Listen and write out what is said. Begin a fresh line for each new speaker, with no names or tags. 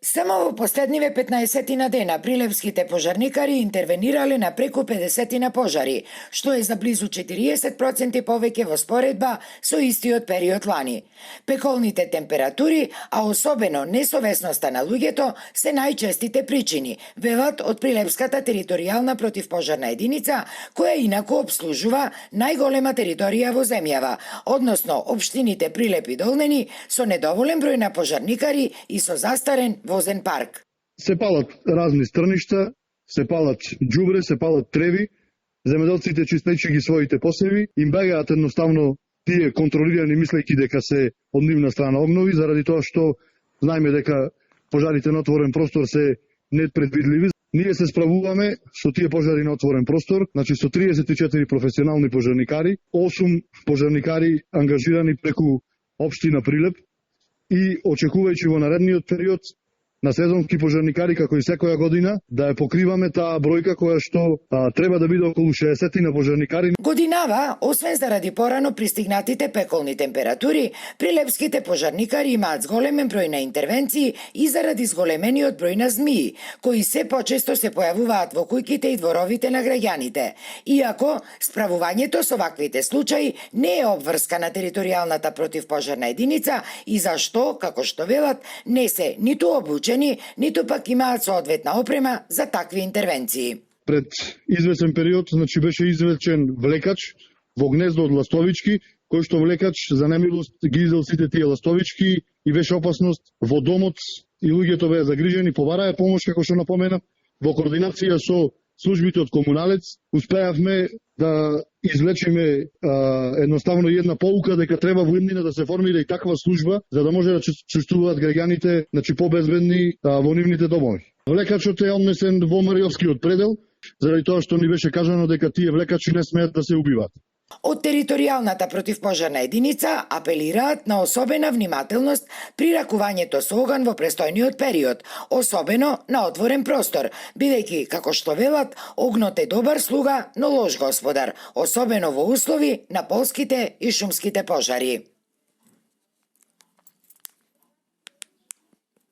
Само во последниве 15 дена прилепските пожарникари интервенирале на преку 50 пожари, што е за близу 40% повеќе во споредба со истиот период лани. Пеколните температури, а особено несовесноста на луѓето, се најчестите причини, велат од Прилепската територијална противпожарна единица, која инаку обслужува најголема територија во земјава, односно општините Прилеп и Долнени, со недоволен број на пожарникари и со застарен возен парк.
Се палат разни стрништа, се палат џубре, се палат треви, земјоделците чистејќи ги своите посеви, им бегаат едноставно тие контролирани мислејќи дека се од нивна страна обнови, заради тоа што знаеме дека пожарите на отворен простор се непредвидливи. Ние се справуваме со тие пожари на отворен простор, значи со 34 професионални пожарникари, 8 пожарникари ангажирани преку општина Прилеп и очекувајќи во наредниот период на сезонски пожарникари, како и секоја година, да ја покриваме таа бројка која што треба да биде околу 60 на пожарникари.
Годинава, освен заради порано пристигнатите пеколни температури, прилепските пожарникари имаат зголемен број на интервенции и заради зголемениот број на змии, кои се почесто се појавуваат во куќите и дворовите на граѓаните. Иако, справувањето со ваквите случаи не е обврска на територијалната противпожарна единица и зашто, како што велат, не се ниту обучени, ниту пак имаат соодветна опрема за такви интервенции.
Пред извесен период, значи беше извлечен влекач во гнездо од ластовички, кој што влекач за немилост ги изел сите тие ластовички и беше опасност во домот и луѓето беа загрижени, побараа помош, како што напомена, во координација со службите од комуналец, успеавме да извлечеме едноставно една поука дека треба во иднина да се формира и таква служба, за да може да чувствуваат граѓаните, значи побезбедни во нивните домови. Влекачот е однесен во Мариовскиот предел, заради тоа што ни беше кажано дека тие влекачи не смеат да се убиваат.
Од територијалната противпожарна единица апелираат на особена внимателност при ракувањето со оган во престојниот период, особено на отворен простор, бидејќи, како што велат, огнот е добар слуга, но лош господар, особено во услови на полските и шумските пожари.